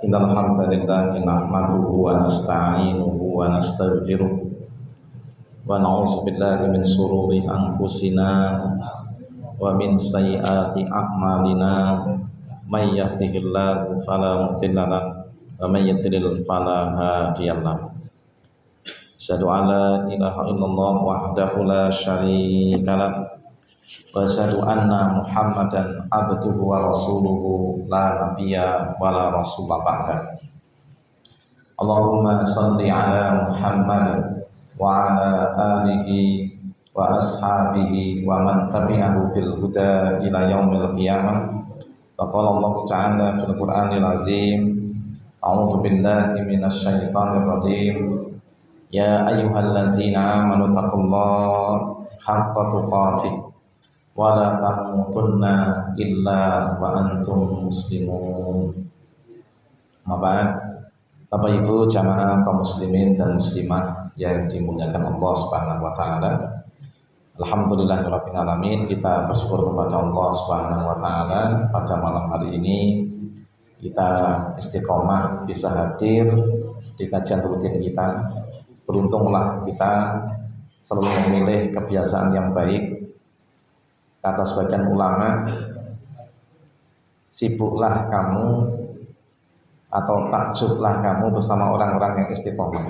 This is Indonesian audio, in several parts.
Innal hamdalillah nahmaduhu wa nasta'inuhu wa nastaghfiruh wa na'udzu billahi min shururi anfusina wa min sayyiati a'malina may yahdihillahu fala mudilla lahu wa may yudlil fala hadiya lahu. Asyhadu an la ilaha illallah wahdahu la syarika lahu wa asyhadu anna Muhammadan abduhu wa rasuluhu la nabiyya wa la rasula ba'da. Allahumma shalli ala Muhammad wa ala alihi wa ashabihi wa man tabi'ahu bil huda ila yaumil qiyamah. Wa qala Allah ta'ala fil Qur'anil azim, a'udzu billahi minasy syaithanir rajim. Ya ayyuhallazina amanu taqullaha haqqa tuqatih wa la tamutunna illa wa antum muslimun. Mabad, Bapak Ibu jamaah kaum muslimin dan muslimah yang dimuliakan Allah Subhanahu wa taala. Alhamdulillahirabbil alamin, kita bersyukur kepada Allah Subhanahu wa taala pada malam hari ini kita istiqomah bisa hadir di kajian rutin kita. Beruntunglah kita selalu memilih kebiasaan yang baik. Kata sebagian ulama, sibuklah kamu atau takjublah kamu bersama orang-orang yang istiqomah.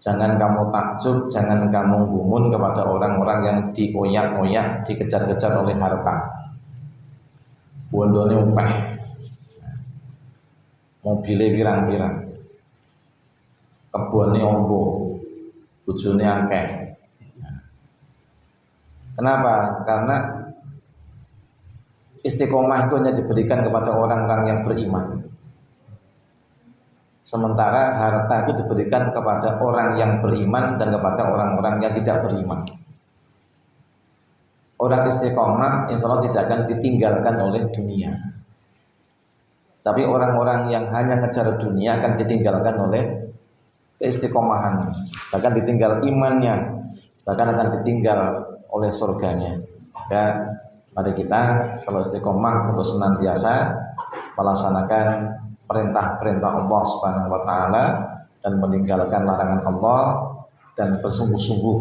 Jangan kamu takjub, jangan kamu gumun kepada orang-orang yang dioyak-oyak, dikejar-kejar oleh harta. Bondone upeh, mobilnya pirang-pirang, kebunnya ombo, bojone akeh. Kenapa? Karena istiqomah itu hanya diberikan kepada orang-orang yang beriman. Sementara harta itu diberikan kepada orang yang beriman dan kepada orang-orang yang tidak beriman. Orang istiqomah insya Allah tidak akan ditinggalkan oleh dunia. Tapi orang-orang yang hanya ngejar dunia akan ditinggalkan oleh keistiqomahannya. Bahkan ditinggal imannya, bahkan akan ditinggal oleh surganya. Ya, mari kita selalu istiqomah untuk senantiasa melaksanakan perintah-perintah Allah Subhanahu wa taala dan meninggalkan larangan Allah dan bersungguh-sungguh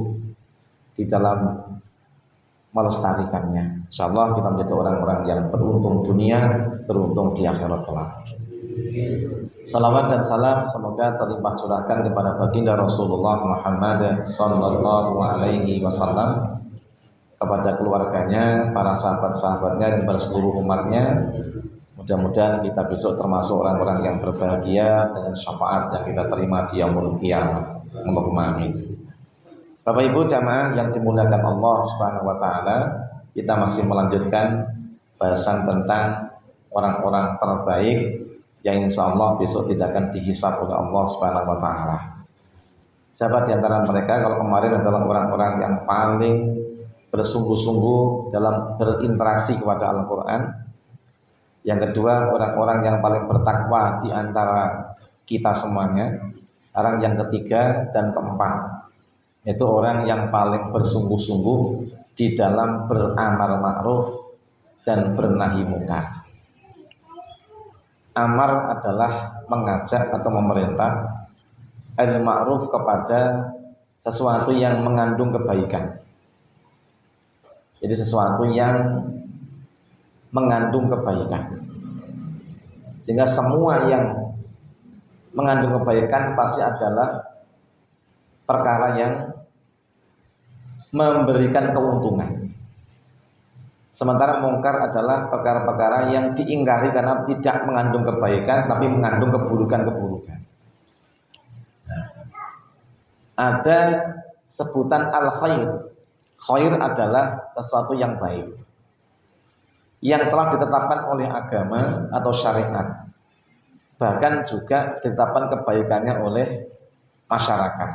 di dalam melestarikannya. Insyaallah kita menjadi orang-orang yang beruntung dunia, beruntung di akhirat kelak. Salawat dan salam semoga terlimpah curahkan kepada baginda Rasulullah Muhammad sallallahu alaihi wasallam, kepada keluarganya, para sahabat-sahabatnya, kepada seluruh umatnya. Mudah-mudahan kita besok termasuk orang-orang yang berbahagia dengan syafaat yang kita terima di yaumul qiyamah. Allahumma amin. Bapak Ibu jamaah yang dimuliakan Allah Subhanahu wa taala, kita masih melanjutkan bahasan tentang orang-orang terbaik yang insya Allah besok tidak akan dihisab oleh Allah Subhanahu wa taala. Siapa di antara mereka? Kalau kemarin adalah orang-orang yang paling bersungguh-sungguh dalam berinteraksi kepada Al-Quran. Yang kedua, orang-orang yang paling bertakwa di antara kita semuanya. Orang yang ketiga dan keempat, itu orang yang paling bersungguh-sungguh di dalam beramar ma'ruf dan bernahi munkar. Amar adalah mengajak atau memerintah, al-ma'ruf kepada sesuatu yang mengandung kebaikan. Jadi sesuatu yang mengandung kebaikan. Sehingga semua yang mengandung kebaikan pasti adalah perkara yang memberikan keuntungan. Sementara mungkar adalah perkara-perkara yang diingkari karena tidak mengandung kebaikan tapi mengandung keburukan-keburukan. Ada sebutan al-khair. Khair adalah sesuatu yang baik yang telah ditetapkan oleh agama atau syariat. Bahkan juga ditetapkan kebaikannya oleh masyarakat.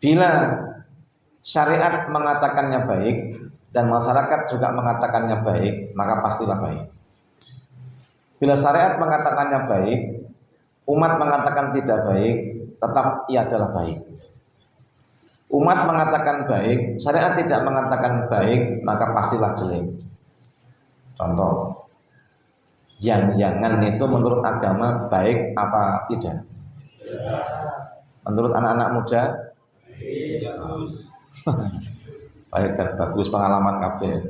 Bila syariat mengatakannya baik dan masyarakat juga mengatakannya baik, maka pastilah baik. Bila syariat mengatakannya baik, umat mengatakan tidak baik, tetap ia adalah baik. Umat mengatakan baik, syariat tidak mengatakan baik, maka pastilah jelek. Contoh, Yang-yangan itu menurut agama baik apa tidak? Menurut anak-anak muda baik dan bagus, pengalaman kabeh.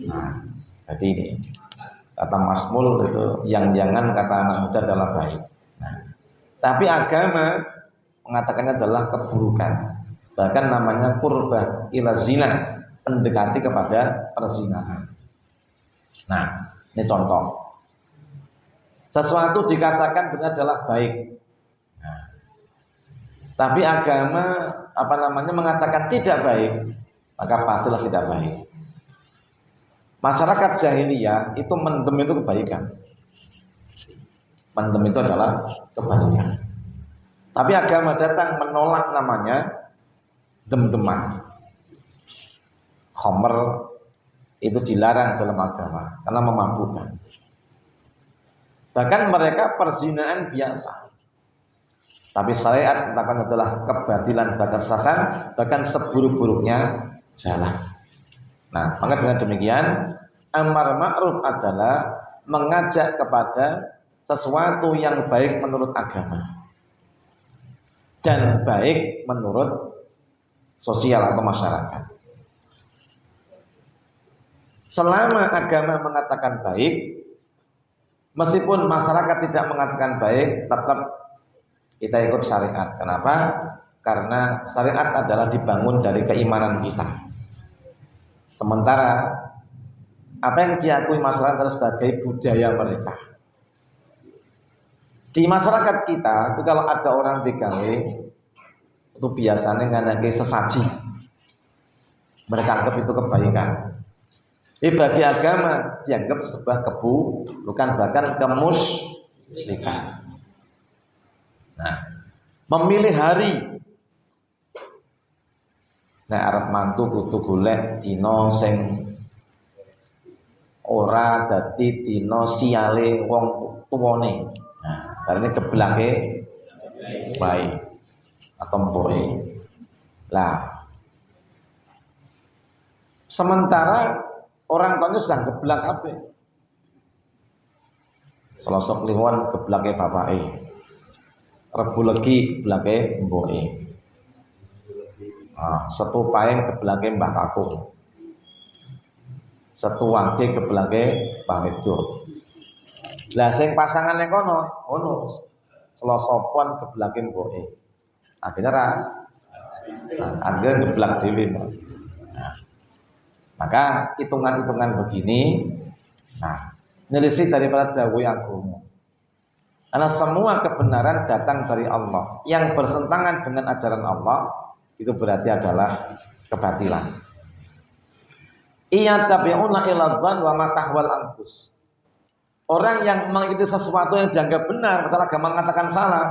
Nah, jadi ini kata Mas Mul itu yang-yangan kata anak muda adalah baik. Nah, tapi agama mengatakannya adalah keburukan. Bahkan namanya qurbah ila zina, mendekati kepada perzinahan. Nah, ini contoh. Sesuatu dikatakan benar adalah baik. Nah, tapi agama mengatakan tidak baik, maka pastilah tidak baik. Masyarakat jahiliyah itu mendem itu kebaikan. Mendem itu adalah kebaikan. Tapi agama datang menolak namanya dem-deman. Khamr itu dilarang dalam agama karena memabukkan. Bahkan mereka perzinahan biasa. Tapi syariat mengatakan adalah kebatilan, bahkan sesat, bahkan seburuk-buruknya jalan. Nah, maka dengan demikian amar ma'ruf adalah mengajak kepada sesuatu yang baik menurut agama dan baik menurut sosial atau masyarakat. Selama agama mengatakan baik, meskipun masyarakat tidak mengatakan baik, tetap kita ikut syariat. Kenapa? Karena syariat adalah dibangun dari keimanan kita. Sementara apa yang diakui masyarakat adalah sebagai budaya mereka. Di masyarakat kita itu kalau ada orang BKW itu biasanya nganaki sesaji. Mereka anggap itu kebaikan. Bagi agama dianggap sebuah keburukan, bahkan kemusyrikan. Nah, memilih hari. Nah, arep mantu kudu golek dina sing ora dadi dina siale wong tuwane. Nah, karena geblake baik atau mboke. Lah, sementara orang tuanya sedang geblak apa? Selasa kliwon geblake bapake. Rebu legi geblake mboke. Setu paing geblake mbah kakung. Setu wangke geblake Mbah Wedok. Lah sing pasangan ning kono, ngono. Selasa pon geblake mboke. Akhirnya geblak dhewe. Nah, maka hitungan-hitungan begini, nah, nyelisih daripada dawuh agama. Karena semua kebenaran datang dari Allah. Yang bersentangan dengan ajaran Allah itu berarti adalah kebatilan. Iya tabi'una ila dhann wa ma tahwal anfus. Orang yang mengikuti sesuatu yang dianggap benar, padahal agama mengatakan salah,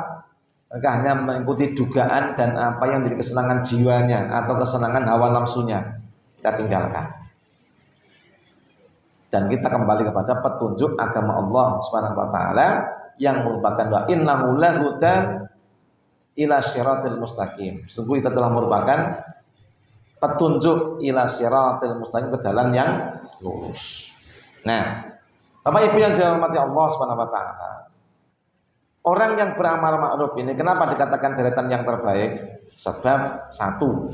mereka hanya mengikuti dugaan dan apa yang menjadi kesenangan jiwanya atau kesenangan hawa nafsunya. Kita tinggalkan. Dan kita kembali kepada petunjuk agama Allah Subhanahu wa taala yang merupakan wa innahu lahudan ila syiratil mustaqim. Sungguh itu telah merupakan petunjuk ila syiratil mustaqim, ke jalan yang lurus. Nah, Bapak Ibu yang dirahmati Allah Subhanahu wa taala, orang yang beramal ma'ruf ini kenapa dikatakan deretan yang terbaik? Sebab satu,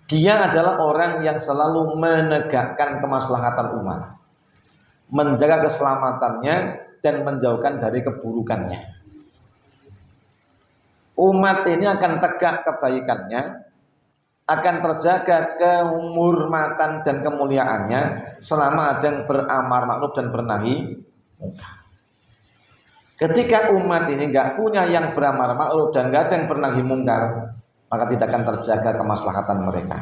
dia adalah orang yang selalu menegakkan kemaslahatan umat, menjaga keselamatannya dan menjauhkan dari keburukannya. Umat ini akan tegak kebaikannya, akan terjaga kehormatan dan kemuliaannya selama ada yang beramar ma'ruf dan bernahi munkar. Ketika umat ini nggak punya yang beramar ma'ruf dan nggak ada yang bernahi munkar, maka tidak akan terjaga kemaslahatan mereka,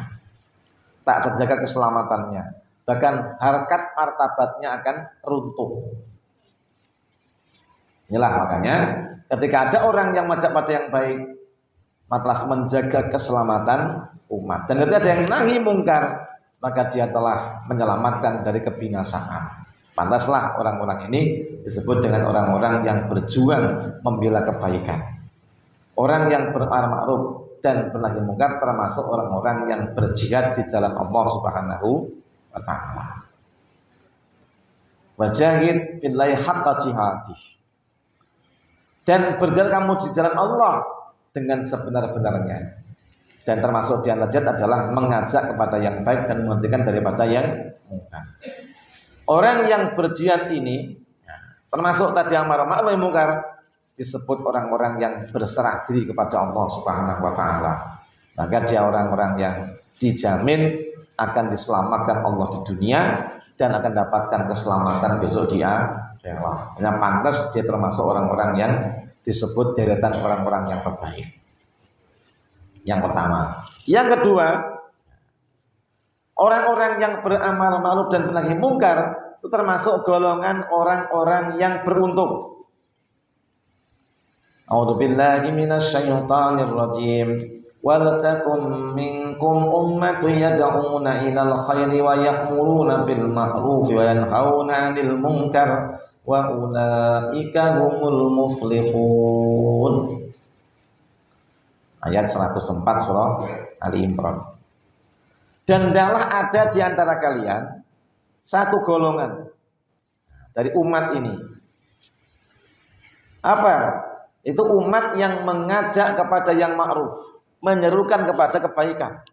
tak terjaga keselamatannya, bahkan harkat martabatnya akan runtuh. Inilah makanya ketika ada orang yang mengajak pada yang baik, matlas menjaga keselamatan umat, dan ketika ada yang nahi mungkar, maka dia telah menyelamatkan dari kebinasaan. Pantaslah orang-orang ini disebut dengan orang-orang yang berjuang membela kebaikan. Orang yang beramar ma'ruf dan bernahi mungkar termasuk orang-orang yang berjihad di jalan Allah Subhanahu wa taala. Wajahid fillahi haqqa jihadih. Dan berjalan kamu di jalan Allah dengan sebenar-benarnya. Dan termasuk di antara jihad adalah mengajak kepada yang baik dan menghentikan daripada yang mungkar. Orang yang berjihad ini termasuk tadi amar ma'ruf nahi mungkar disebut orang-orang yang berserah diri kepada Allah Subhanahu wa taala. Maka dia orang-orang yang dijamin akan diselamatkan Allah di dunia dan akan dapatkan keselamatan besok di akhirat. Hanya pantas dia termasuk orang-orang yang disebut deretan orang-orang yang terbaik. Yang pertama. Yang kedua, orang-orang yang beramal ma'ruf dan nahi mungkar itu termasuk golongan orang-orang yang beruntung. A'udzubillahi minasyaitonir rajim. Wal takum minkum ummatun yad'una ilal khairi wa ya'muruna bil ma'ruf wa yanhauna 'anil munkar wa ulaika humul muflihun. Ayat 104 surah Ali Imran. Dan hendaklah ada di antara kalian satu golongan dari umat ini. Apa? Itu umat yang mengajak kepada yang ma'ruf, menyerukan kepada kebaikan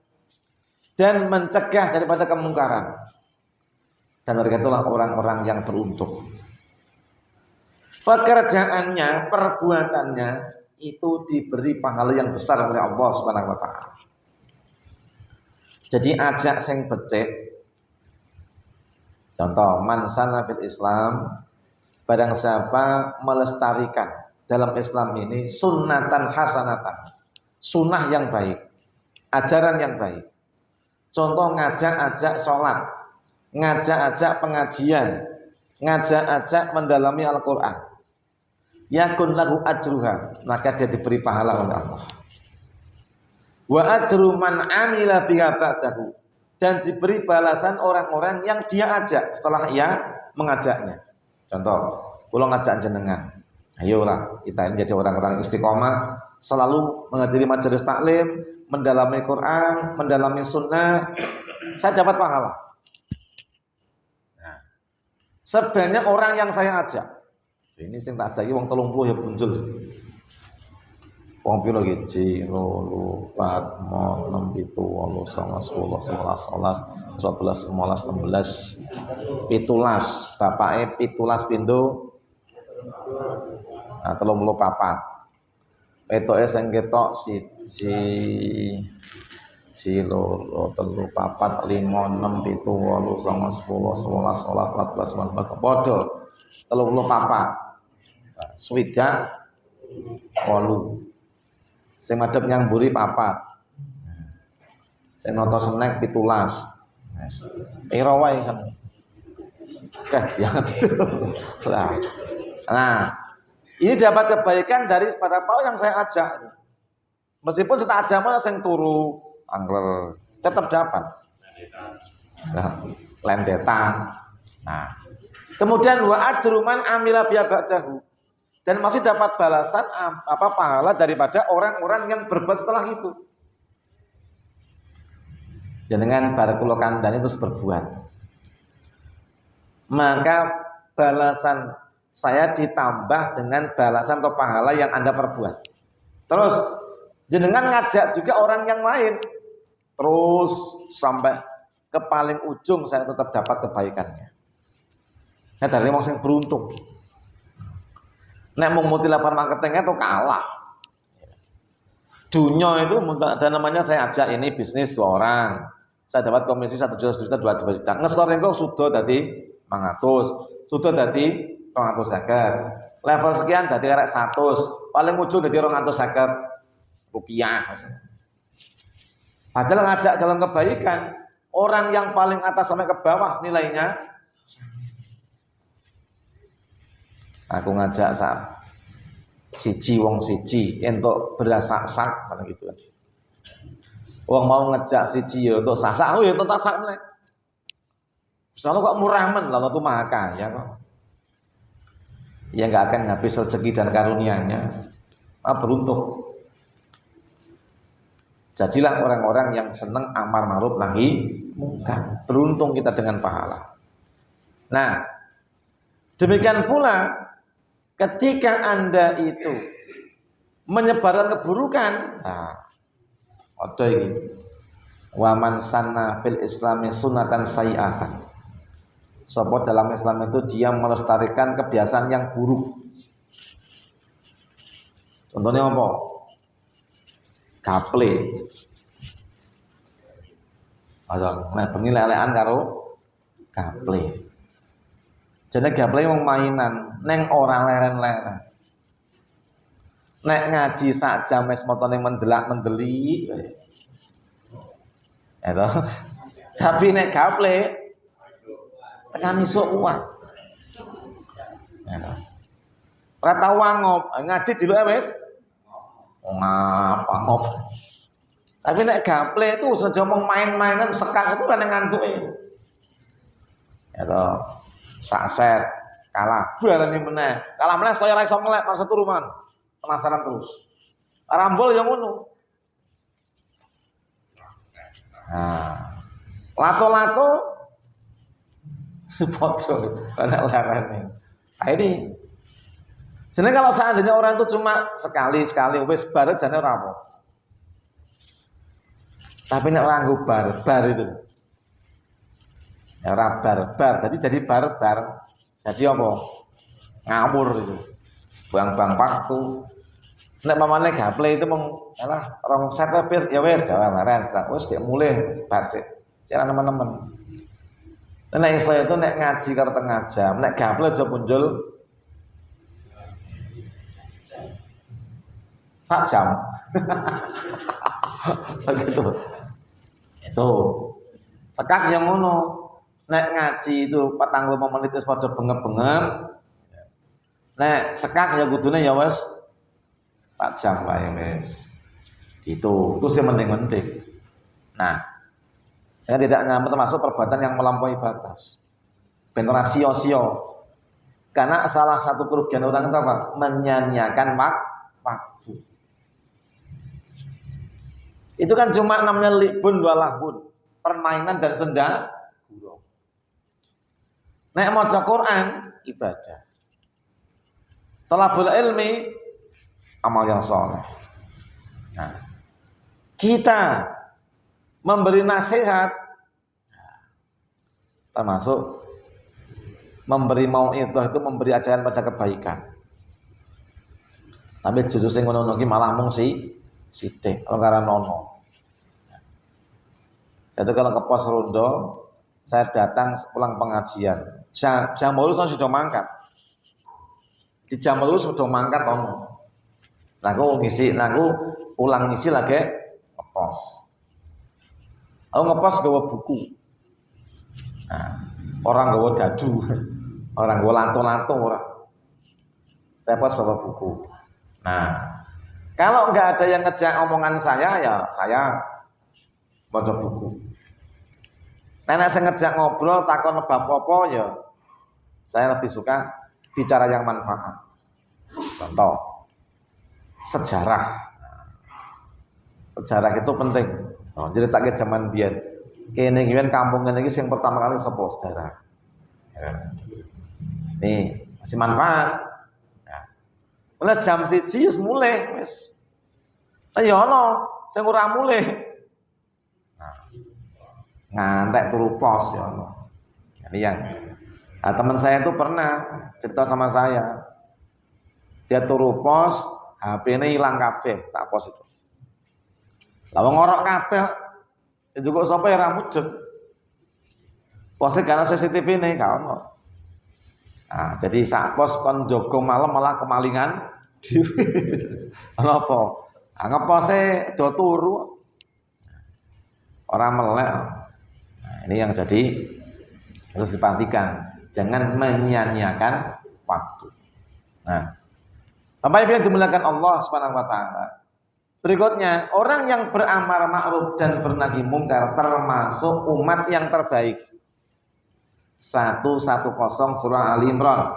dan mencegah daripada kemungkaran. Dan mereka itulah orang-orang yang beruntung. Pekerjaannya, perbuatannya itu diberi pahala yang besar oleh Allah Subhanahu wa taala. Jadi ajak sing becik. Contoh, man sana fil Islam, barang siapa melestarikan dalam Islam ini sunnatan hasanatan, sunnah yang baik, ajaran yang baik. Contoh ngajak-ajak sholat, ngajak-ajak pengajian, ngajak-ajak mendalami Al-Quran. Yakun lahu ajruha, maka dia diberi pahala oleh Allah. Wa ajru man amila biha ba'dahu, dan diberi balasan orang-orang yang dia ajak setelah ia mengajaknya. Contoh, kalau ngajak jenengan, ayolah kita ini jadi orang-orang istiqomah, selalu menghadiri majelis taklim, mendalami Quran, mendalami sunnah, saya dapat pahala. Nah, sebanyak orang yang saya ajak, ini sing tak ajaki wong 30 ya muncul. Wong piro iki? 2, 4, 6, 7, 8, 9, 10, 11, 12, 13, 14, 15, 17. Bapake 17 pindho. Nah, 34. Petoke sing ketok 1, 2, 3, 4, 5, 6, 7, 8, 9, 10, 11, 12, 13, 14. Padha 34. Swidak 8. Sing madhep nyamburi 4. Sing nata snack 17. Piro wae sampe. Oke, ya. Nah, ini dapat kebaikan dari para pau yang saya ajak. Meskipun setak ajaman sing turu angler, tetap dapat. Nah, lendetan. Nah, kemudian wa ajruman amila biya ba'dahu, dan masih dapat balasan pahala daripada orang-orang yang berbuat setelah itu. Dengan barakallahu kandhane terus berbuat, maka balasan saya ditambah dengan balasan atau pahala yang Anda perbuat. Terus jenengan ngajak juga orang yang lain, terus sampai ke paling ujung saya tetap dapat kebaikannya. Nah, dari wong sing beruntung. Nek mau multi-level marketingnya itu kalah. Dunia itu ada namanya, saya ajak ini bisnis 2 orang, saya dapat komisi 1 juta, 2 juta. Ngestor engko sudah tadi 500, sudah tadi 250. Level sekian tadi karek 100, paling ujung tadi 250 rupiah. Padahal ngajak dalam kebaikan, orang yang paling atas sampai ke bawah nilainya. Aku ngajak siji wong siji entuk beras sak-sak kan gitu kan. Wong mau ngejak siji ya untuk sak-sak, oh ya entuk sak meneh. Soalnya kok murah men, lalu tuh maha kaya kok. Ya enggak akan habis rezeki dan karunia-Nya. Beruntung. Jadilah orang-orang yang senang amar ma'ruf nahi mungkar. Beruntung kita dengan pahala. Nah, Demikian pula ketika Anda itu menyebarkan keburukan, nah, ada ini. Wa man sanna fil islami sunatan sayyi'atan. Sebab dalam Islam itu dia melestarikan kebiasaan yang buruk. Contohnya apa? Gaple. Nah, bengi lelekan karo gaple. Jadi gaple wong mainan, neng ora leren-leren. Nek ngaji sak jam wis motone mendelak-mendeli. Itu. Tapi nek gaple tekan isuk kuat. Ya. Ora tau ngop, ngaji diluke wis ngapa ngop. Tapi nek gaple itu saja mau main-mainan sekak itu kan ngantuke. Ya toh. Sak set kalah barani meneh. Kalah meneh saya ora iso ngelek masa turuman. Penasaran terus. Rambol yang ngono. Nah, lato-lato sepotong banyak larane. Nah ini. Jadi kalau seandainya orang itu cuma sekali wis bar jane ora apa. Tapi nek ora nggo bar itu. Ya ora bar. Jadi bar. Jadi apa? Ngawur itu. Bang waktu. Nek mamane gaple itu alah rong set ya wis jalan leren wis gek mulih bar sik. Cara teman-teman. Nek saya itu nek ngaji karo tengah jam, nek gaple aja muncul sak jam. Begitu. Itu. Sekak yang ngono. Nek ngaji itu 45 menit wis padha bengep-bengep. Nek sekak ya kudune ya wis sak jam wae wis. Itu sing penting-penting. Nah, saya tidak nyaman termasuk perbuatan yang melampaui batas. Ben ora sia-sia. Karena salah satu kerugian orang itu apa? Menyanyiakan waktu. Itu kan cuma namanya libun walahun, permainan dan senda gurau. Nek maca Quran ibadah. Thalabul ilmi amal yang saleh. Nah, kita memberi nasihat termasuk memberi mau'idhah itu memberi ajaran pada kebaikan. Tapi justru sing ngono iki malah mung sithik ora nono. Jadi kalau ke pos rondo, saya datang pulang pengajian. Jam 8 saya sudah mangkat. Di jam 8 sudah mangkat ono. Aku pulang ngisi lagi ngepos. Aku ngepos gawa buku. Nah, orang gawa dadu, orang gawa lanto-lanto orang. Saya pos bawa buku. Nah, kalau nggak ada yang ngejak omongan saya, ya saya baca buku. Nenek saya ngejak ngobrol, takon bab apa ya, saya lebih suka bicara yang manfaat. Contoh, sejarah. Sejarah itu penting. Oh, jadi tak ke zaman biyen. Kene iki kampung ngene iki sing pertama kali sapa sejarah. Ya. Nih, masih manfaat. Ya. Mulai jam 1 wis mulai wis. Ya ono sing ora mulih. Nah. Ngantek turu pos ya ono. Ini yang teman saya itu pernah cerita sama saya. Dia turu pos, HP-ne hilang kabeh, tak pos itu. Lah wong ngorok kabeh, sing juga sapa ya ra mujud. Pose karena CCTV ne gak ono. Nah, jadi sak pos kon jogo malam malah kemalingan. Kenapa? Ngepose do turu. Ora melek. Nah, ini yang jadi harus diperhatikan. Jangan menyia-nyiakan waktu. Nah, Bapak Ibu yang dimuliakan Allah Subhanahu wa taala. Berikutnya, orang yang beramar ma'ruf dan bernahi mungkar termasuk umat yang terbaik. 110 surah Ali Imran.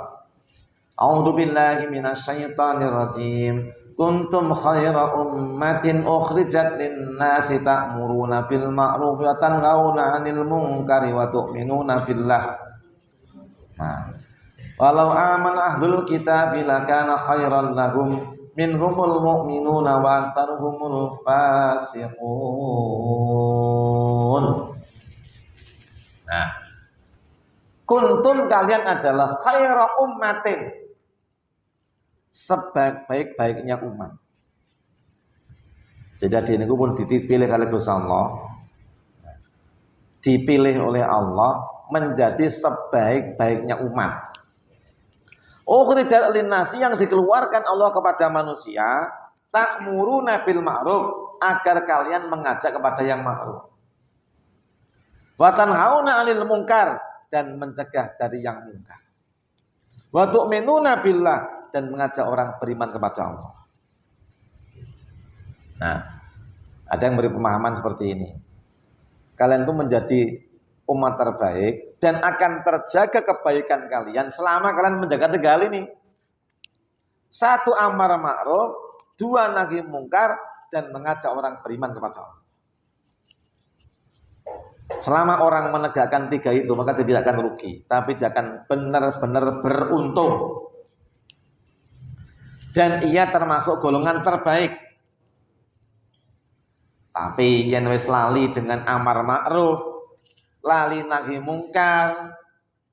A'udzu billahi minasyaitonir rajim. Kuntum khaira ummatin ukhrijat lin-nasi ta'muruna bil ma'ruf wa tanhauna 'anil munkari wa tu'minuna billah. Nah, Walau aman ahlul kitab lakana khairan lahum minhumul mu'minuna wa aktsaruhumul fasiqun. Nah, kuntum kalian adalah khaira ummatin, sebaik-baiknya umat. Jadi ini pun dipilih oleh Gusti Allah, dipilih oleh Allah menjadi sebaik-baiknya umat. Ukhrijat linnasi, yang dikeluarkan Allah kepada manusia, ta'muruna bil ma'ruf, agar kalian mengajak kepada yang ma'ruf. Wa tanhauna 'anil munkar, dan mencegah dari yang munkar. Wa tu'minuna billah, dan mengajak orang beriman kepada Allah. Nah, ada yang beri pemahaman seperti ini. Kalian itu menjadi umat terbaik dan akan terjaga kebaikan kalian selama kalian menjaga 3 hal ini. 1, amar ma'ruf, 2, nahi mungkar, dan mengajak orang beriman kepada Allah. Selama orang menegakkan 3 itu, maka dia tidak akan rugi, tapi dia akan benar-benar beruntung. Dan ia termasuk golongan terbaik. Tapi yang wis lali dengan amar ma'ruf, lali nahi mungkar,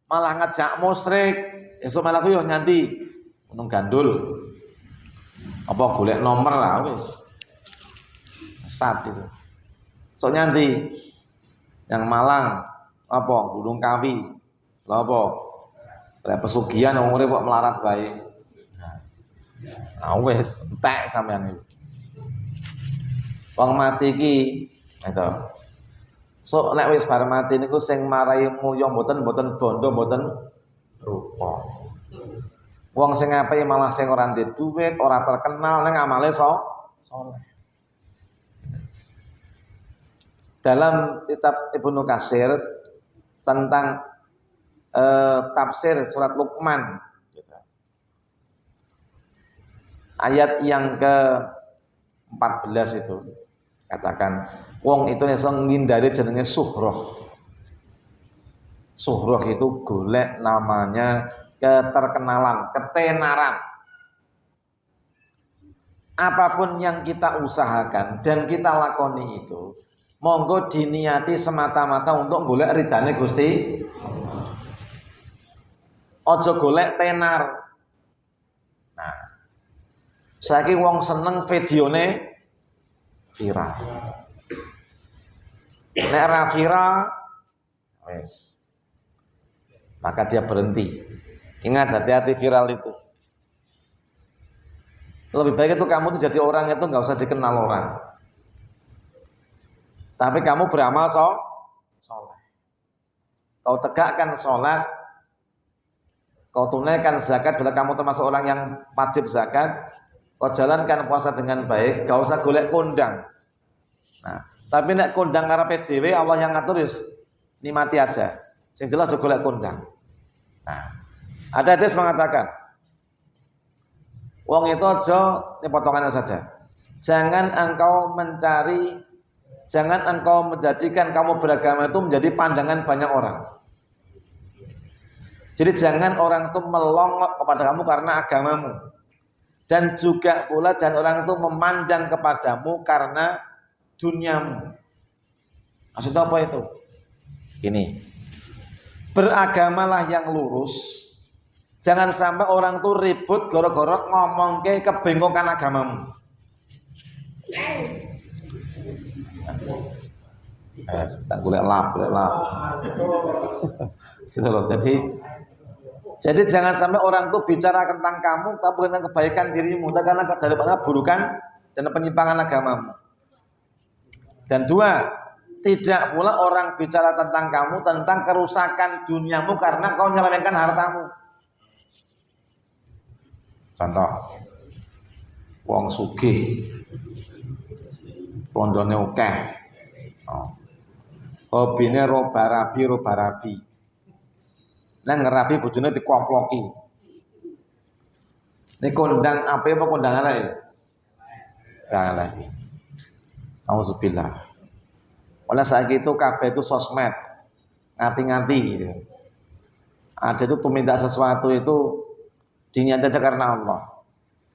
malah ngajak musyrik, esuk malah yo nyanti gunung gandul. Apa golek nomor lah wis. Sesat itu. Sok nyanti yang Malang apa Gunung Kawi. Lha apa? Lek pesugihan wong urip kok melarat bae. Nah wis entek sampean iki. Wong mati iki itu. So nek wis bar mati niku sing marai mulya mboten bondo mboten rupa. Wong sing apik malah sing ora ndek duit, ora terkenal ning amale saleh. Dalam kitab Ibnu Katsir tentang tafsir surat Luqman, ayat yang ke-14 itu katakan wong itu iso ngindari jenenge suhroh. Suhroh itu golek namanya keterkenalan, ketenaran. Apapun yang kita usahakan dan kita lakoni itu, monggo diniati semata-mata untuk golek ridane Gusti. Ojo golek tenar. Nah, saiki wong seneng videone viral. Nek ra viral, wes, maka dia berhenti. Ingat, hati-hati viral itu. Lebih baik itu kamu tuh jadi orang itu nggak usah dikenal orang, tapi kamu beramal soleh. Kau tegakkan sholat, kau tunaikan zakat bila kamu termasuk orang yang wajib zakat. Kau jalankan puasa dengan baik, gak usah golek kondang. Nah, tapi nek kondang ngarepe dhewe Allah yang ngatur wis nikmati aja. Sing jelas aja golek kondang. Nah, ada hadis mengatakan, wong itu aja ini potongannya saja. Jangan engkau menjadikan kamu beragama itu menjadi pandangan banyak orang. Jadi jangan orang itu melongok kepada kamu karena agamamu. Dan juga pula jangan orang itu memandang kepadamu karena duniamu. Maksudnya apa itu? Gini, beragamalah yang lurus. Jangan sampai orang itu ribut gara-gara ngomong ke kebingungan agamamu. Tak golek lap. Gitu loh. Jadi jangan sampai orang itu bicara tentang kamu tapi tentang kebaikan dirimu, karena daripada keburukan dan penyimpangan agamamu. Dan 2, tidak pula orang bicara tentang kamu tentang kerusakan duniamu karena kau nyelewengkan hartamu. Contoh, wong sugih, pondone akeh, hobine roba-rabi. Nang ngerapi bojone dikomploki. Nek kondang apa kondangan ae? Kalah. Auzubillah. Oleh saat itu kabeh itu sosmed. Nganti-nganti gitu. Ada itu minta sesuatu itu diniat aja karena Allah.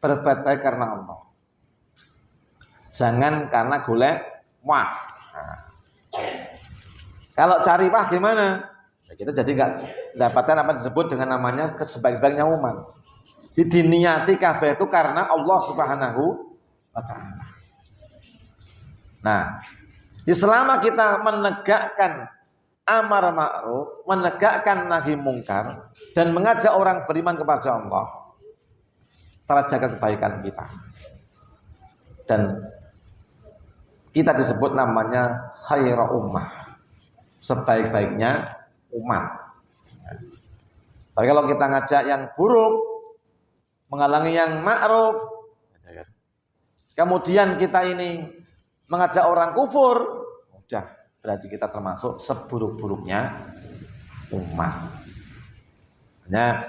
Berbuat baik karena Allah. Jangan karena golek wah. Nah. Kalau cari wah gimana? Ya, kita jadi nggak dapatkan apa disebut dengan namanya sebaik-baiknya umat. Diniati kabeh itu karena Allah Subhanahu wa taala. Nah, selama kita menegakkan amar ma'ruf, menegakkan nahi mungkar dan mengajak orang beriman kepada Allah, terjaga kebaikan kita. Dan kita disebut namanya khairu ummah, sebaik-baiknya umat. Tapi kalau kita ngajak yang buruk, menghalangi yang ma'ruf, kemudian kita ini mengajak orang kufur, udah berarti kita termasuk seburuk-buruknya umat. Nah,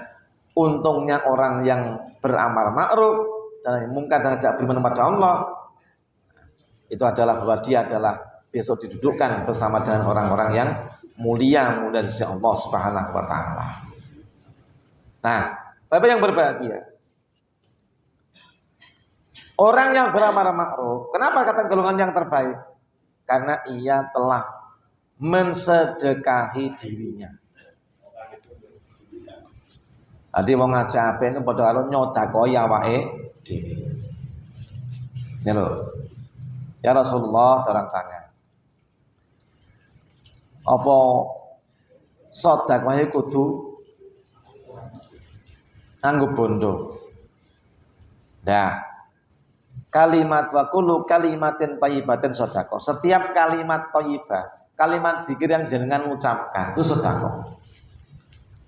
untungnya orang yang beramar ma'ruf dan mungkar dan ngajak beriman kepada Allah, itu adalah bahwa dia adalah besok didudukkan bersama dengan orang-orang yang mulia di sisi Allah Subhanahu wa taala. Nah, Bapak yang berbahagia, orang yang beramar ma'ruf, kenapa kata golongan yang terbaik? Karena ia telah mensedekahi dirinya. Jadi wong ngajak ape itu padha karo nyodakoi awake dhewe. Ya lho. Ya Rasulullah, orang tanya, apa sedekah kudu nganggo bondo? Nah, kalimat wa kullu kalimatin thayyibatin sedekah. Setiap kalimat thayyibah, kalimat zikir yang jenengan ucapkan itu sedekah.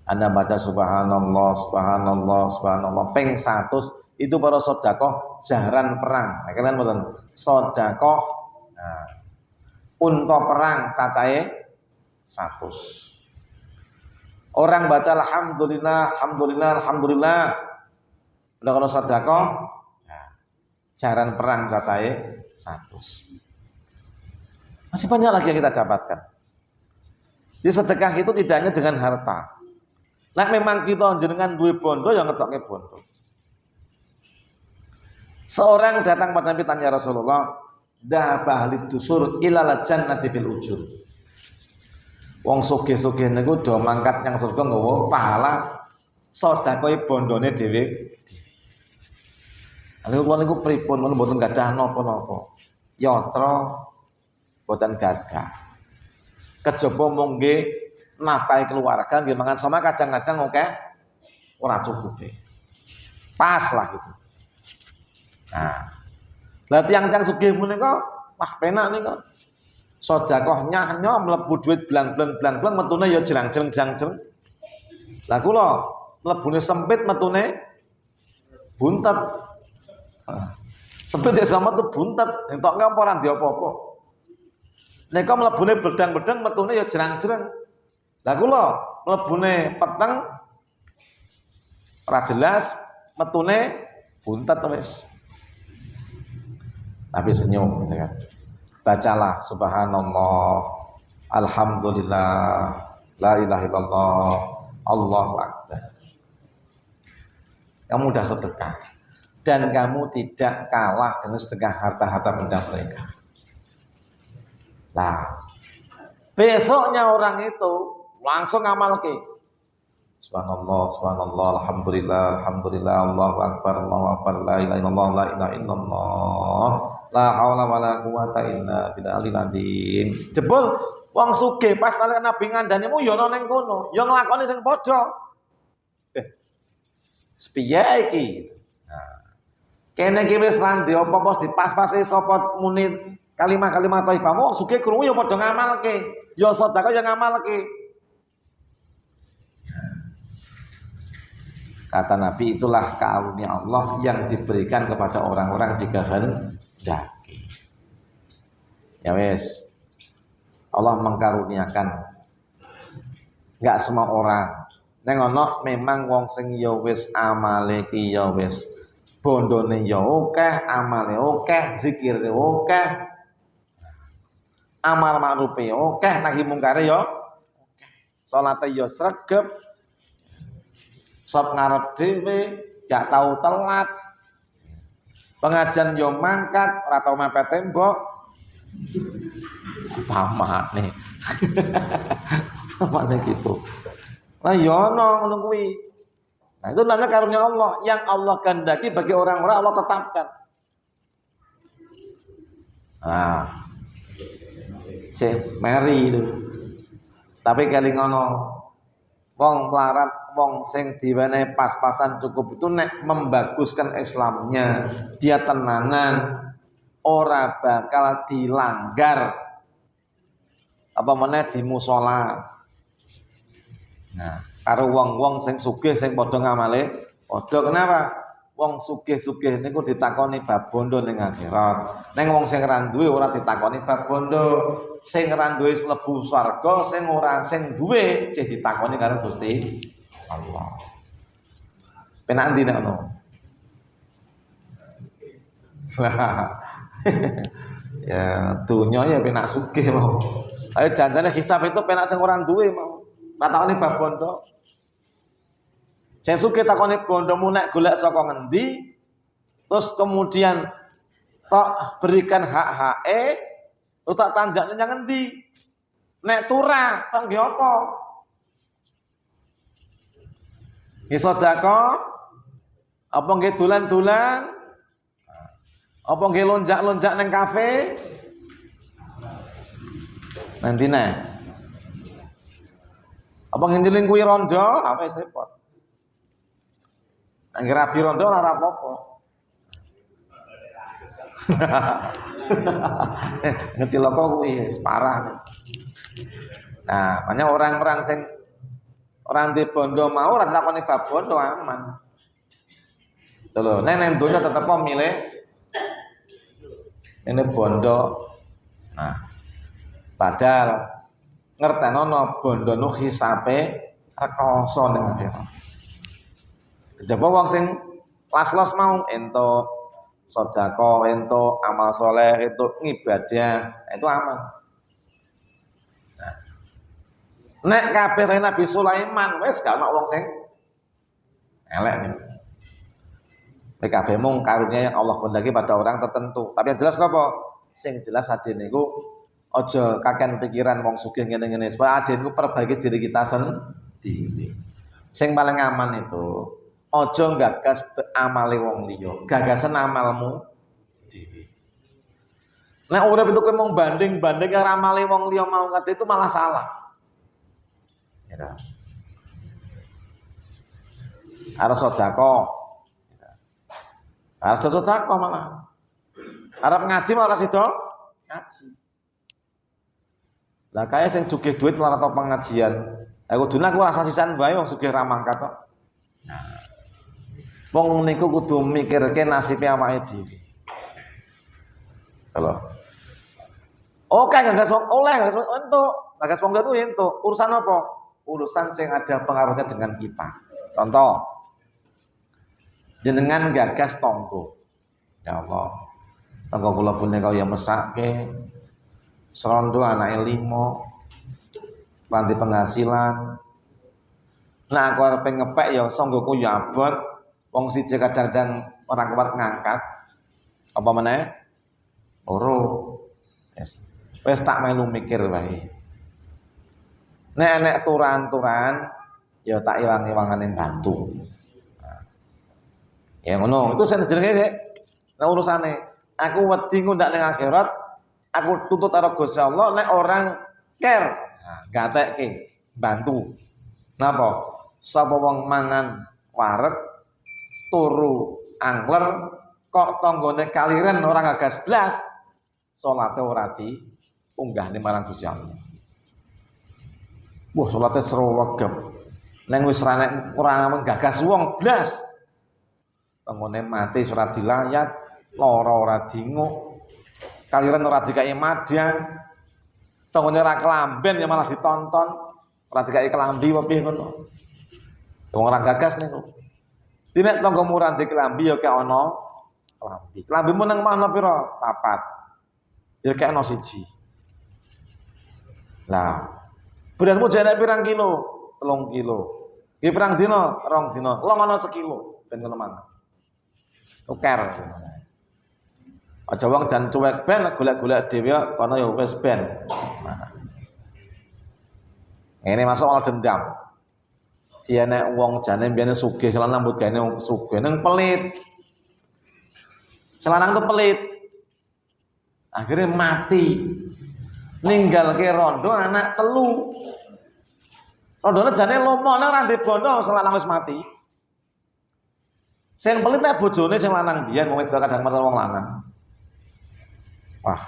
Anda baca subhanallah, subhanallah, subhanallah ping 100 itu para sedekah jaran perang. Nah, kalian mboten sedekah unta perang cacahe 100. Orang baca alhamdulillah, alhamdulillah, alhamdulillah. Udah kalau sedekah jaran perang cacahe 100. Masih banyak lagi yang kita dapatkan. Di sedekah itu tidak hanya dengan harta. Nah memang kita jenengan duwe bondo yang ngetokke bondo. Seorang datang pada Nabi tanya Rasulullah, "Dhahaba ahlid dusur ilal jannati bil ujur." Wong sugih-sugih niku do mangkat yang surga nggawa pahala sedekahe bondone dhewe. Lalu kula niku pripun men mboten gadah napa-napa. Yatra mboten gadah. Kejaba mung nggih nafkahi keluarga nggih mangan sama kadang-kadang oke ora cukup. Pas lah gitu. Nah, lah tiang-tiang sugih menika wah penak nika. Sedekah nyah-nyah mlebu duit blang-blang metune ya jerang-jereng. Lah kula mlebune sempit metune buntet. Sempit sama tuh buntet, entok ngapa ora ndek apa-apa. Nek mlebune bedang-bedang metune ya jerang-jereng. Lah kula mlebune peteng ora jelas, metune buntet wis. Tapi senyum gitu kan. Bacalah subhanallah, alhamdulillah, la ilaha illallah, Allahu akbar. Kamu udah sedekah dan kamu tidak kalah dengan sedekah harta-harta benda mereka. Nah, besoknya orang itu langsung ngamalke. Subhanallah, subhanallah, alhamdulillah, alhamdulillah, Allahu akbar, la ilaha illallah, la ilaha illallah. La haula wala quwata illa billahil azim. Jebul wong sugih pas nalika Nabi ngandani mu ya ana ning kono, ya nglakoni sing padha. Sepiye iki? Nah, kene iki wis rande apa-apa dipas-pase sapa muni kalimat-kalimat thayyibah. Wong sugih krungu ya padha ngamalke, ya sedekah ya ngamalke. Kata Nabi, itulah karunia Allah yang diberikan kepada orang-orang dikehendaki. Ya wes, Allah mengkaruniakan. Enggak semua orang. Neng ono memang wong sing ya wis amale ki ya wis bondone ya akeh, amale akeh, zikire akeh. Amar ma'rufe akeh, nahi mungkare ya akeh. Salate ya sregep. sop ngarep dhewe, gak tahu telat. Pengajian yo mangkat, ora tau mepet tembok. Pamane. Pamane gitu. Lah yo ono ngono kuwi. Nah, itu namanya karunia Allah. Yang Allah kehendaki bagi orang-orang Allah tetapkan. Nah, si Mary itu. Tapi kali ngono, wong melarat, wong sing diwenehi pas-pasan cukup itu nek membaguskan Islamnya, dia tenanan, ora bakal dilanggar. Apa meneh di musala. Nah, karo wong-wong sing sugih sing padha ngamale, padha kenapa? Wong sugih-sugih niku ditakoni bab bondo ning akhirat. Ning wong sing ora duwe ora ditakoni bab bondo. Sing ora duwe mlebu swarga, sing duwe cih ditakoni karo Gusti Allah. Penak ndi nek ngono? Ya dunya ya penak sugih mau. Ayo janjane hisab itu penak sing ora duwe mau. Takoni bab bondo. Sing sugih takoni bondomu nek golek saka ngendi? Terus kemudian tok berikan hak-hake, terus tak tandakne nang ngendi? Nek turah, tok nggih apa? Nggih sedekah? Apa nggih dolan-dolan? Apa nggih lonjak-lonjak nang kafe? Nanti nek. Apa ngindiling kuwi rondo? Apa wis repot. Angger rabi rondo ora apa-apa. Ngerti loko kuwi wis parah. Nah, banyak orang-orang sing orang di bondo mau ora takoni bab bondo aman. Lho, nek donya tetep milih ini bondo. Nah, padahal ngertenono bondo nu hisabe rekoso ning akhirat. Kejaba wong sing las-los mau entuk sedekah, entuk amal soleh, entuk ibadah, itu aman. Nah, nek kabeh Nabi Sulaiman wis gak ono wong sing elek nih. Nek kabeh mung karunia yang Allah bagi pada orang tertentu. Tapi yang jelas apa? Sing jelas adine niku aja kakean pikiran wong sugih ngene-ngene. Supaya adine niku perbaiki diri kita sendiri. Sing paling aman itu ojo gagas amale wong liya, gagasan amalmu dhewe. Nek urip itu kowe mung banding-banding karo amale wong liya mau ngate itu malah salah. Ya. Harus sedekah. Harus sedekah malah. Arep ngaji malah sida ngaji. Lah kaya sing sugih duit malah tau pengajian. Aku dulu aku rasa sisan bae wong sugih ra mangkat kok. Nah, wong niku kudu mikirke nasibe awake dhewe. Halo. Oke, gagas wong oleh, gagas wong entuk. Gagas wong itu entuk. Urusan apa? Urusan sing ada pengaruhnya dengan kita. Contoh. Jenengan gagas tonggo. Ya Allah. Tonggo kula punika ya mesake. Serondo anake 5. Panti penghasilan. Nah, aku arep ngepek ya sanggoku ya abot. Wong siji kadang-kadang orang kuat ngangkat. Apa meneh? Loro. Wis tak melu mikir wae. Nek turan-turan ya tak ilang-ilangane bantu. Ya ngono, itu sing jenenge sik. Nek urusane aku wedi ngundak ning akhirat, aku tuntut karo Gusti Allah nek orang care. Nah, gatekke bantu. Napa? Sapa wong mangan wareg turu angler kok tanggane kaliren ora gagas blas, salate ora diunggahne marang Gusti Allah. Wah, salate seru legep. Neng wis ora menggagas wong blas. Tanggane mati ora dilayat, lara ora dinguk. Kaliren ora dikai madang. Tanggane ora kelamben ya malah ditonton. Ora dikai kelambi apa piye ngono. Wong ora gagas niku. Dene tangga murah di kelambi ya kek ana kelambi. Kelambimu nang mana pira? 4. Ya kek ana 1. Lah, beratmu jane pirang kilo? 3 kilo. Iki pirang dina, 2 dina. Longono sekilo ben ngono mangan. Tuker. Aja wong jan cuek ben golek-golek dhewe kono ya wis ben. Ini masuk al dendam. Dia nek wong jane biyen sugih selanang mbut gaene wong sugih ning pelit. Selanang tuh pelit. Akhirnya mati. Ninggalke rondo anak telu. Rondone jane lomone ora ndek bondo selanang wis mati. Sing pelit nek bojone sing lanang biyen wong wedok kadang metu wong lanang. Wah.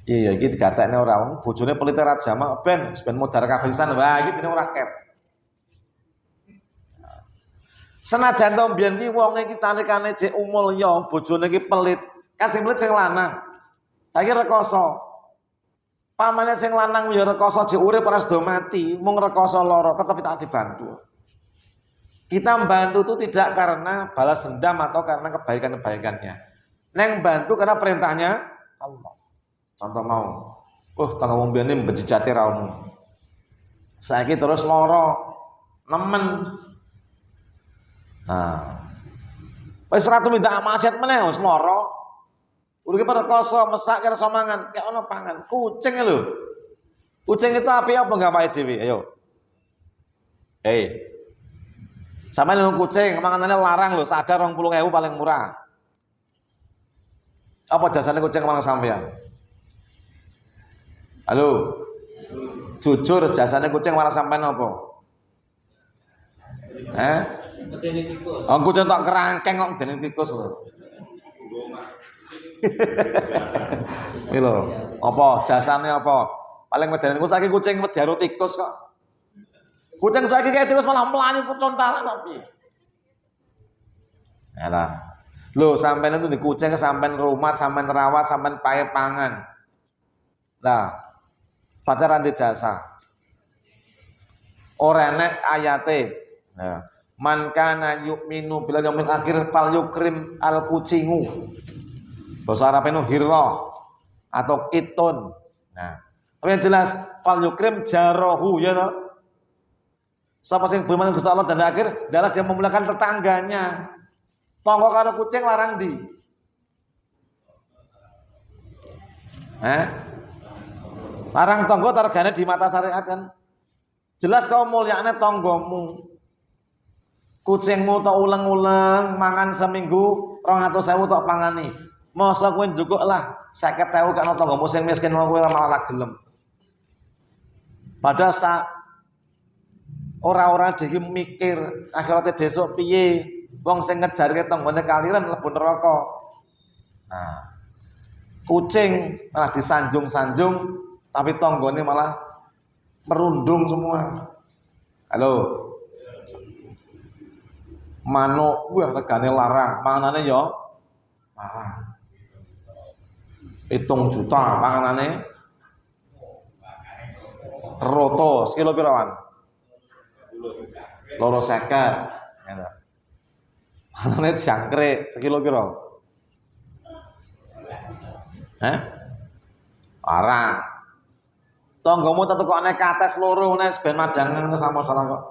Iya iki digatekne ora wong bojone pelit ra jamak ben modar kabisan. Wah iki jenenge ora ket. Senajan to mbiyen ki wong iki tarekane jek umulya, bojone iki pelit. Kan sing pelit sing lanang. Saiki rekoso. Pamane sing lanang ya rekoso jek urip ora sedo mati, mung rekoso lara tetep tak dibantu. Kita membantu itu tidak karena balas dendam atau karena kebaikan-kebaikannya. Neng bantu karena perintahnya Allah. Contoh mau, tangga wong biyen mbejijate ra umum. Saiki terus lara, nemen. Nah, wis ratu minta maksiat meneh wis lara. Urip rekoso mesak karo somangan, kayak ono pangan. Kucing lho. Kucing itu api apa gawe dhewe? Ayo. Sampeyan lho kucing, manganane larang lho, sadar 20.000 paling murah. Apa jasane kucing marang sampeyan? Halo. Jujur jasane kucing marang sampeyan apa? Medeni tikus. Oh, kucing tok kerangkeng kok medeni tikus lho. Iki lho, apa jasane apa? Paling medeni tikus saiki kucing wedi karo tikus kok. Kucing saiki kaya tikus malah mlayu contalan kok piye. Yalah. Lho, sampeyan itu di kucing sampeyan rumah, sampeyan rawat, sampeyan pae pangan. Lah, pacaran di jasa. Ora enek ayate. Nah. Man kana yu'minu bil yaumil akhir fal yukrim al kucingu. Bahasa Arab itu hirrah atau kitun. Nah, tapi yang jelas fal yukrim jarahu ya toh. Siapa sing beriman Gusti Allah dan akhir adalah dia memuliakan tetangganya. Tonggo karo kucing larang di. Larang tonggo targane di mata syariat kan. Jelas kau mulyane tonggomu. Kucingmu tok uleng-uleng mangan seminggu 200.000 tok pangani. Masa kowe njukuk lah 50.000 kan tanggamu sing miskin kowe malah gelem. Padahal ora-ora dhewe mikir akhirate besok piye. Wong sing ngejarke tanggane kaliran mlebu neraka. Nah. Kucing malah disanjung-sanjung tapi tanggane malah merundung semua. Halo. Manuk regane larang, manganane ya larang. 7 juta panganane. Roto sekilo pirawan? 250. Ngono. Manane jangkrik sekilo pira? Larang. Tanggamu tak tekokane kates loro nes ben madangan sama salah kok.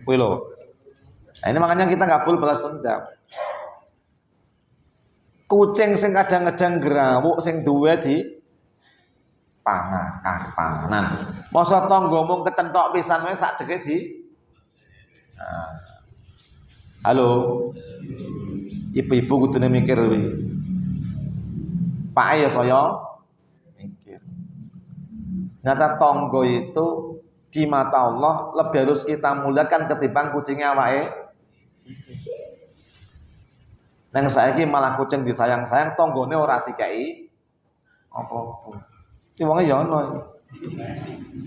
Kuwi lho. Nah, ini makanya kita nggak boleh balas dendam. Kucing sing kadang-kadang grawuk sing duwe di panganan. Masa tanggamu kecentok pisan wae sak jeke di. Halo. Ibu-ibu kudune mikir kuwi. Pak ya saya mikir. Nyata tangga itu di mata Allah lebih harus kita muliakan ketimbang kucingnya awake. Nang saiki malah kucing disayang-sayang tanggane ora dikei apa-apa. Ki wonge ya ono iki.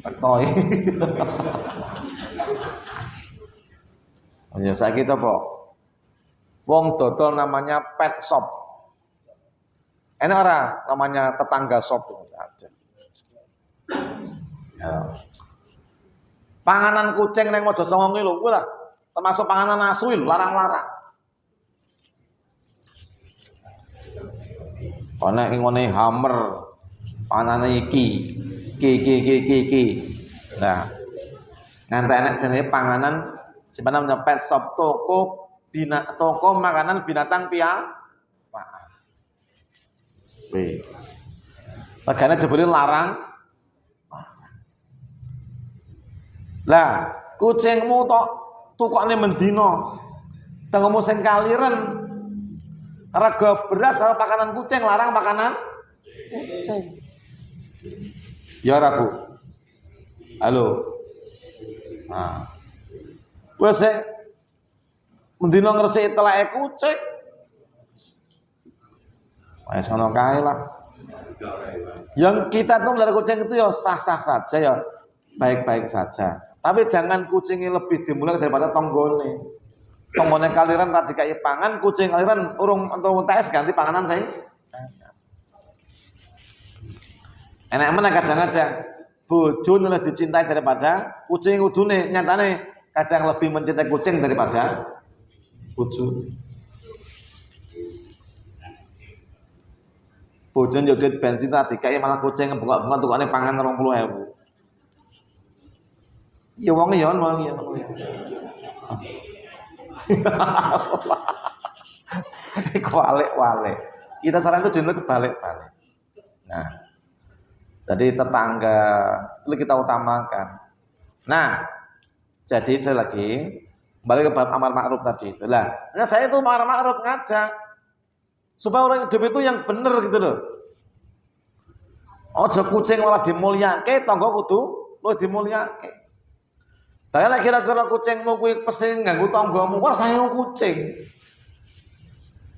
Teko iki. Ya saiki to, Pak. Wong dodol namanya pet shop. Enak ora namanya tetangga shop ada. Ya. Panganan kucing neng Mojosongo kuwi lho, kuwi lah termasuk panganan asu lho, larang-larang. Ana ing ngene Hammer, panganane iki. Nah, nganti enek jenenge panganan sebenarnya pet shop toko toko makanan binatang piawak. Wih. Regane jebule larang. Lah, kucingmu tok tukokne mendino. Tengemu sing kaliren. Rega beras kalau makanan kucing larang makanan kucing. Ya ora, Bu. Halo. Nah. Wes mendino ngresiki teleke kucing. Wes ngono kae lah. Yang kita tuh melihara kucing itu ya sah-sah saja ya, baik-baik saja. Tapi jangan kucingnya lebih dimulai daripada tonggone. Tonggone kaliran tadi kayak pangan, kucing kaliran urung untuk tes ganti panganan saya. Enak mana kadang-kadang bojo lebih dicintai daripada kucing kudune. Nyatane kadang lebih mencintai kucing daripada bojo. Bojo njodit bensin tadi kayak malah kucing ngebengak-bengak tukane pangan 20.000. Ya wong ya ngono ya. Kebalik-balik. Kita sekarang itu dino kebalik-balik. Nah, jadi tetangga itu kita utamakan. Nah, jadi sekali lagi balik ke bab amar ma'ruf tadi. Nah, saya itu amar ma'ruf ngajak supaya orang hidup itu yang benar gitu loh. Ojo kucing malah dimulyake, tangga kudu lu dimulyake. Lah kira-kira kucingmu kuwi pesing ganggu tanggamu, wah saya kucing.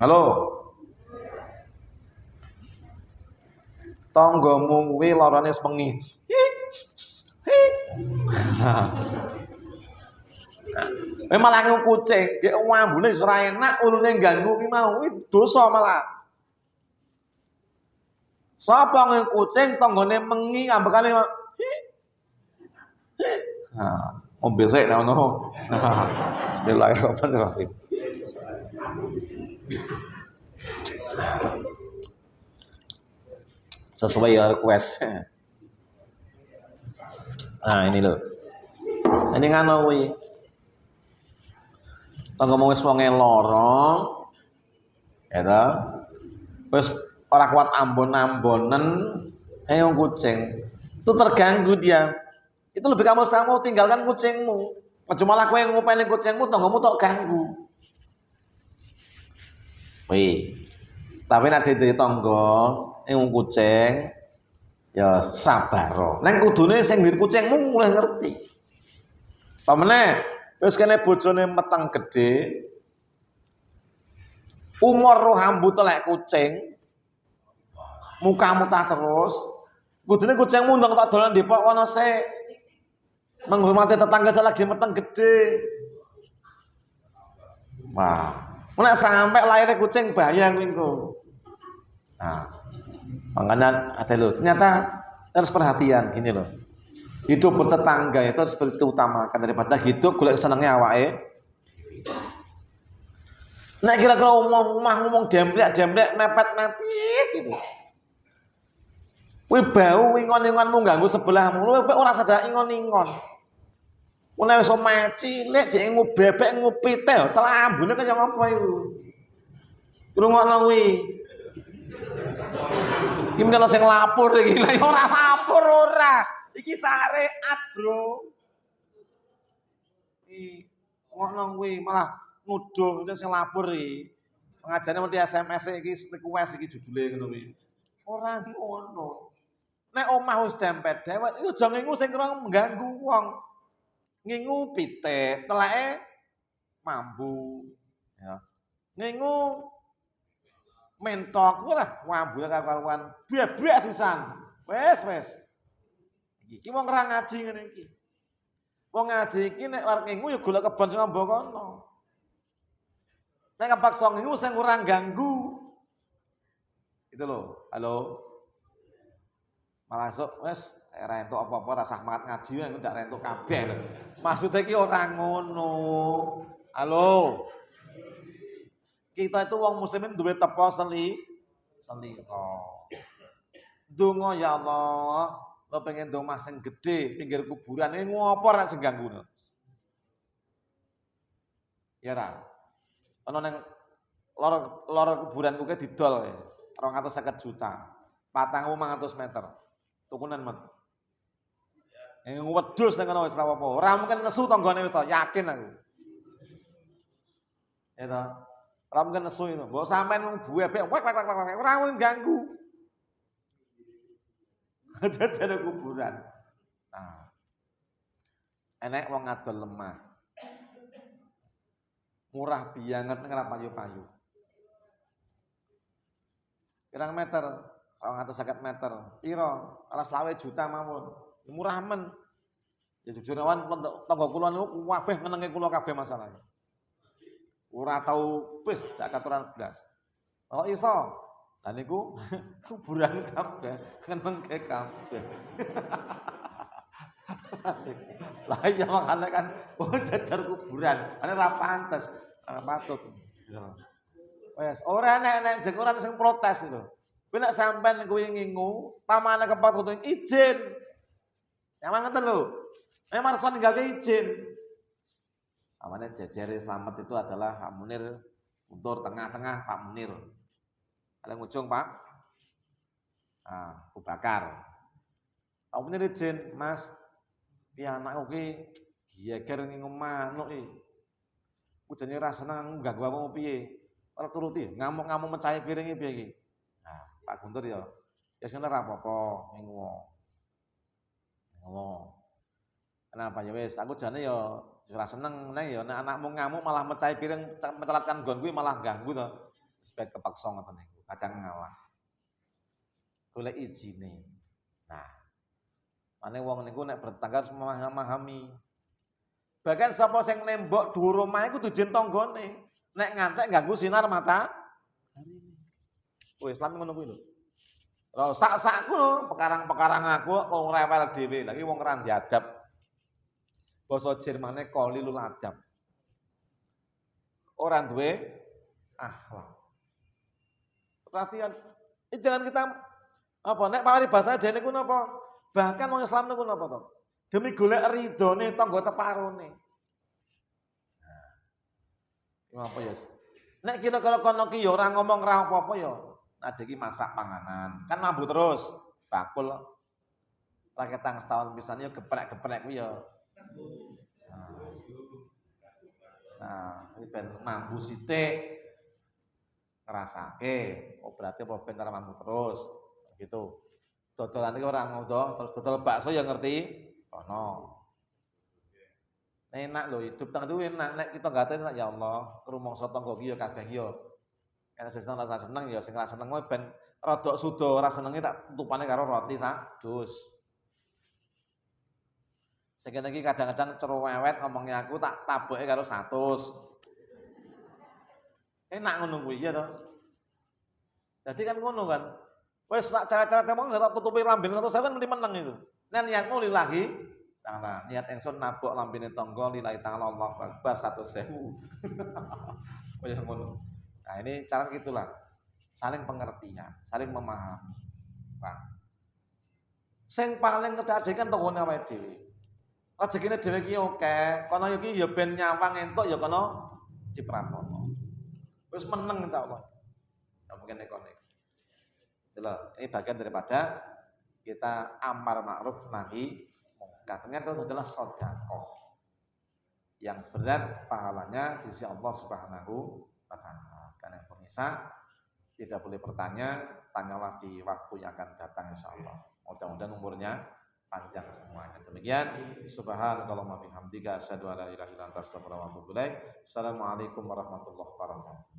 Halo. Tanggamu kuwi larane sepengi. Malah nggo kucing, gek ambune ora enak, ulune ganggu ki mau, kuwi dosa malah. Sapa nggo kucing tanggane mengi ambekane. Nah, besek nek ngono. Bismillahirrahmanirrahim. Sesuai request. Nah, ini loh. Ini ngono kuwi. Tanggamu wis wonge lara. Ya ta? Wis ora kuat ambon-ambonen ayo kucing. Itu terganggu dia. Itu lebih kamu tinggalkan kucingmu. Cuma lah kowe ngupeni kucingmu tanggamu tok ganggu. Wih. Tapi nek di tangga ing kucing ya sabar. Neng kudune sing ngir kucingmu mulai ngerti. Pamene wis kene bojone meteng gede. Umur rohambu telek kucing. Mukamu tak terus. Kudune kucingmu ndang tak dolan Depok kono sik. Menghormati tetangga saya lagi meteng gede. Wah, nek sampai lahirnya kucing bahaya engko. Nah, makanya ada loh. Ternyata harus perhatian gini loh. Hidup bertetangga itu harus diutamakan daripada hidup golek senengnya awake. Nek kira-kira ngomong demplek mepet gitu. Kuwi bau ingon-ingonmu ganggu sebelahmu. Lu ora sadar ingon-ingon. Nek wis cilik jek ngubebek ngupitel, telambune kaya ngapa iku. Rungokno kuwi. Iki mung sing lapor iki. Lah ora lapor ora. Iki syariat, Bro. Ngono kuwi malah nuduh itu sing lapor iki. Pengajane mesti SMS iki request iki judule ngono kuwi. Ora ngono. Nek omah wis dempet dewek iku aja ngingu sing kurang mengganggu wong. Ngingu pitik, teleke mambu. Ya. Ngingu mentok lah, mambu karuan. Bebek sisan. Wes. Iki wong ora ngaji ngene iki. Wong ngaji iki nek arep ngingu ya golek kebon sing amba kono. Nek kepaksa ngingu sing ora ganggu. Itu loh. Halo. Malah esuk wis ora entuk apa-apa rasa semangat ngaji wae ndak entuk kabeh lho. Maksudnya iki ora ngono. Halo. Kita itu wong muslimin duwe tepo selira. Donga ya Allah, Lo pengen omah sing gede pinggir kuburan ini ngopo nek sing ganggu. Ya ra. Ono nang lor kuburan kuwi didol 250 juta. 4.500 meter. Tukunan men. Yang wedhus nang kono wis ora apa-apa. Ora mungkin nesu tanggane wis yakin aku. Ya ta. Ora mungkin nesu itu. Mbok sampean buebek wek ora mungkin ganggu. Jajan kuburan. Nah. Enek wong ngadol lemah. Murah bianget ora payu-payu. Pirang meter? 250 meter. Piro? 20 juta mawon. Murah men. Ya jujur awan tangga kula niku kabeh ngenenge kula kabeh masalahnya. Ora tau wis jak katuran blas. Oh iso. Lah niku kuburan kabeh ngenengke kabeh. Lah iya makane kan jajar kuburan. Ane ra pantes, ora patut. Wes ora nek jeng ora sing protes itu. Kuwi nek sampean kuwi ngingu, pamane kepatut izin. Nyaman ngeten lho. Memang harus ninggalke izin. Namanya jajare selamat itu adalah Pak Munir, Guntur tengah-tengah Pak Munir. Paling ujung Pak Abu Bakar. Pak Munir izin, Mas, piye anakku ki geger ning manuk iki. Kudune ra seneng ganggu apa piye? Ora turuti, ngamuk-ngamuk mecahi piring iki piye iki. Nah, Pak Guntur ya ngene ra apa-apa, ngingu. Kenapa ya wis aku jane ya ora seneng neng ya nek anakmu ngamuk malah mecahi piring mencelatkan nggon kuwi malah ganggu to. Sebab kepaksa ngoten niku, kadang ngalah. Golek izine. Nah, mane wong niku nek bertangga harus memahami. Bahkan sapa sing nembok dhuwur omahe kudu jin tanggane. Nek ngantek ganggu sinar mata. Wis Islam ngono kuwi lho. Lho sak-sakku lho, pekarang-pekarang aku kok rewel dhewe. Lagi wong ora diadab. Basa Jermane qalilul adab. Ora duwe akhlak. Perhatian, jangan kita apa nek paribasa dene ku napa? Bahkan wong Islam niku napa to? Demi golek ridhone tangga teparone. Nah, apa ya? Nek kira-kira kono ki ya ora ngomong ra apa-apa ya. Nah, iki masak panganan. Kan mambu terus, bakul. Raketang setahun pisan ya geprek-geprek kuwi ya. Nah, ini ben mambu sithik. Ngrasake, oh berarti apa ben ora mambu terus. Gitu. Dodolan iki ora ngono, terus dodol bakso ya ngerti ono. Enak lho hidup tang itu enak nek kita gate ya Allah, rumangsa tangga iki ya kabeh ya. Nek sing seneng rasa seneng ya sing ora seneng ben rada suda ora senenge tak tutupane karo roti sak dus. Sing kene iki kadang-kadang cerewet ngomongnya aku tak taboke karo 100. Enak ngono kuwi ya to. Jadi kan ngono kan. Wis tak cara-cara temong tak tutupi lambene 100 kan mesti meneng itu. Nek niatmu lillahi ta'ala, niat ingsun nabok lambene tangga lillahi ta'ala Allahu Akbar 100.000. Kaya ngono. Nah, ini cara gitulah. Saling pengertian, saling memahami. Nah. Sing paling ngerti kan tanggane awake dhewe. Rezekine dhewe ki akeh, kono iki ya ben nyawang entuk ya kono cipratono. Wis meneng insyaallah. Ya mungkin ekonomi. Itulah, ini bagian daripada kita amar ma'ruf nahi munkar. Ternyata itu adalah sedekah yang berat pahalanya di sisi Allah Subhanahu wa taala. Karena pemirsa tidak boleh bertanya, tanyalah di waktu yang akan datang insyaallah. Mudah-mudahan umurnya panjang semuanya. Demikian, subhanakallahumma bihamdika asyhadu an la ilaha illa anta astaghfiruka wa atubu ilaik. Assalamualaikum warahmatullahi wabarakatuh.